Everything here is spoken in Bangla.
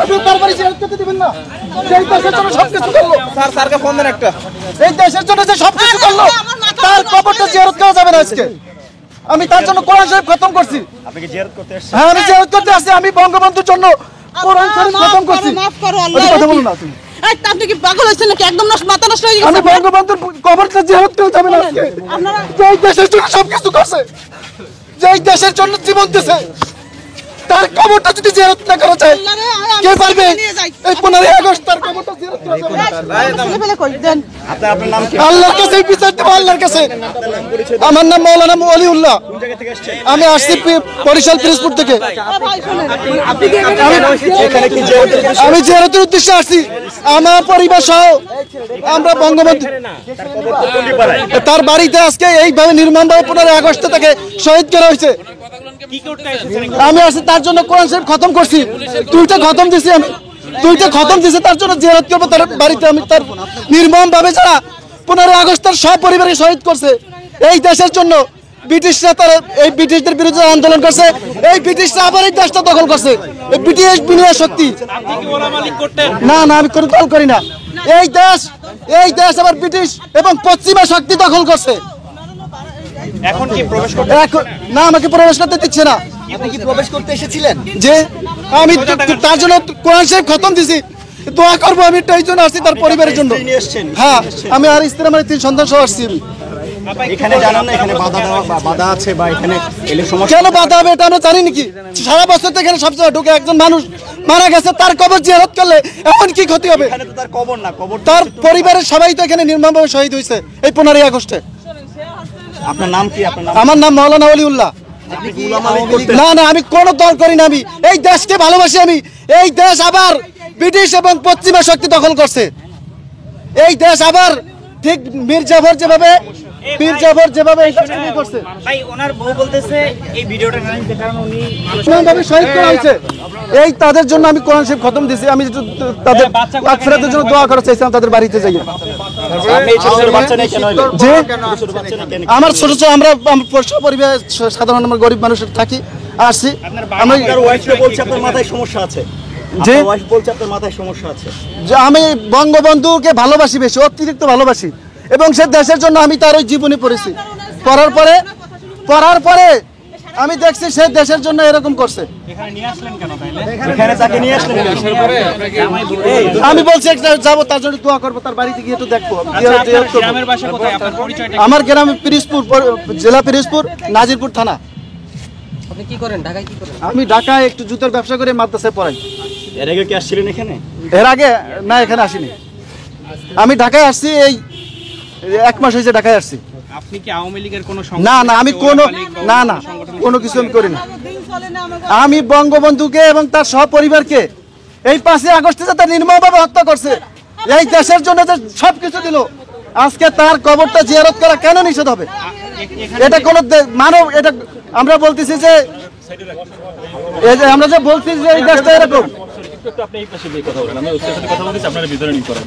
আপনি বারবার জিয়ারত করতে দিবেন না? এই দেশের জন্য সবকিছু করলো স্যার, স্যারকে ফোন দেন একটা। এই দেশের জন্য যে সবকিছু করলো তার কবরটা জিয়ারত করা যাবে না আজকে। আমি তার জন্য কোরআন শরীফ খতম করছি। আপনি কি জিয়ারত করতে এসেছেন? হ্যাঁ, আমি জিয়ারত করতে আসছি। আমি বঙ্গবন্ধুর জন্য কোরআন শরীফ খতম করছি। মাফ করো আল্লাহ। কথা বলুন না তুমি। এই আপনি কি পাগল হইছেন নাকি? একদম মাথা নষ্ট হয়ে আমি গেছে। বঙ্গবন্ধুর কবরটা জিয়ারত করে যাবে না আজকে। যেই দেশের জন্য সবকিছু করছে, যেই দেশের জন্য জীবন দিয়েছে, তার কবরটা যদি জিয়ারত না করা যায় কে পারবে? এই 15 আগস্ট তার কবরটা জিয়ারত করা যাবে না। ছেলেপেলে কই দেন। আপনার নাম কি? আল্লাহর কাছে বিচার দেবো, আল্লাহর কাছে। আমার নাম মাওলানা ওলিউল্লাহ। কোন জায়গা থেকে আসছেন? আমি আসছি বরিশাল পিরোজপুর থেকে। ভাই শুনেন, এখানে কি জিয়ারতের উদ্দেশ্যে? আমি জিয়ারতের উদ্দেশ্যে আসছি। আমার পরিবার সহ আমরা বঙ্গবন্ধু তার কবর তো টুঙ্গিপাড়ায়। তার বাড়িতে আজকে এইভাবে নির্মমভাবে 15 আগস্ট তাকে শহীদ করা হয়েছে। আমি আসছি তার জন্য কোরআন শরীফ খতম করছি। তুইটা খতম দিছি আমি, তুইটা খতম দিছি তার জন্য জিয়ারত করবো তার বাড়িতে। আমি তার নির্মমভাবে যারা 15 আগস্ট তার সব পরিবারকে শহীদ করছে এই দেশের জন্য, ব্রিটিশরা তারা এই ব্রিটিশদের বিরুদ্ধে আন্দোলন করছে, এই ব্রিটিশরা আবার এই দেশটা দখল করছে। এই ব্রিটিশ বিনিয়োগ শক্তি না, না, আমি কোনো দল করি না। এই দেশ আবার ব্রিটিশ এবং পশ্চিমা শক্তি দখল করছে। এখন কি প্রবেশ করতে? না, আমাকে প্রবেশ করতে দিচ্ছে না। আপনি কি প্রবেশ করতে এসেছিলেন? যে আমি তার জন্য কোরআন শরীফ খতম দিছি, দোয়া করবো। আমি এই জন্য আসছি তার পরিবারের জন্য। নিয়ে এসেছেন? হ্যাঁ, আমি আর স্ত্রী আমার 3 সন্তান সহ আসছি। এখানে জানান না এখানে বাধা আছে বা এখানে এলে সমস্যা? কেন বাধা হবে এটা আমরা জানি নাকি? সারা বছর তো এখানে সবসময় ঢুকে একজন মানুষ মারা গেছে, তার কবর জিয়ারত করলে এখন কি ক্ষতি হবে? এখানে তো তার কবর না, কবর তার পরিবারের সবাই তো এখানে নির্মমভাবে শহীদ হয়েছে এই 15 আগস্টে। আপনার নাম কি? আপনার নাম? আমার নাম মাওলানা ওলিউল্লাহ। আপনি কি উলামা লীগ করতেন? না, না, আমি কোনো দল করি না। আমি এই দেশকে ভালোবাসি। আমি এই দেশ আবার ব্রিটিশ এবং পশ্চিমা শক্তি দখল করছে। এই দেশ আবার ঠিক মীর জাফর যেভাবে এই দেশকে নিয়ে করছে, ভাই ওনার বউ বলতেছে এই ভিডিওটা না নিতে, কারণ উনি এমনভাবে শহীদ করা হয়েছে। এই তাদের জন্য আমি কোরআন শরীফ খতম দিয়েছি। আমি তাদের আকফিরাতের জন্য দোয়া করা চাইছিলাম তাদের বাড়িতে যাই। আপনি এই ছোট ছোট বাচ্চা নিয়ে কেন এলেন? যে ছোট বাচ্চা নিয়ে কেন? আমার ছোট ছোট আমরা পরিবার সাধারণ আমরা গরিব মানুষের থাকি আসছি। আমি আপনার ওয়াইফ তো বলছে আপনার মাথায় সমস্যা আছে। যে আপনার ওয়াইফ বলছে আপনার মাথায় সমস্যা আছে। যে আমি বঙ্গবন্ধুকে ভালোবাসি, বেশি অতিরিক্ত ভালোবাসি, এবং সে দেশের জন্য আমি তার ওই জীবনী পড়েছি। পড়ার পরে আমি দেখছি সে দেশের জন্য এরকম করছে। এখানে তাকে নিয়ে আসলেন কেন? আমি বলছি একটা যাবো, তার জন্য দোয়া করবো, তার বাড়িতে গিয়ে একটু দেখবো। গ্রামের বাসা কোথায়? আপনার পরিচয়টা? আমার গ্রাম পিরোজপুর, জেলা পিরোজপুর, নাজিরপুর থানা। আপনি কি করেন? ঢাকায় কি করেন? আমি ঢাকায় একটু জুতোর ব্যবসা করে মাদ্রাসায় পড়াই। এর আগে কি আসছিলেন এখানে? এর আগে না, এখানে আসিনি। আমি ঢাকায় আসছি এই 1 মাস হয়েছে ঢাকায় আসছি। আপনি কি আওয়ামী লীগের কোনো না, না, আমি কোনো কিছু আমি করি না। আমি বঙ্গবন্ধুকে এবং তার সহপরিবারকে এই 5 আগস্টে যে তার নির্মমভাবে হত্যা করছে, এই দেশের জন্য যে সবকিছু দিল, আজকে তার কবরটা জিয়ারত করা কেন নিষেধ হবে? এটা কোন মানব, এটা আমরা বলতেছি যে আমরা যে বলছি যে এই দেশটা এরকম। আপনি এই পাশে কথা বলেন, আমি ওর সাথে কথা বলতেছি, আপনারা ভিতরে নিয়ে করেন।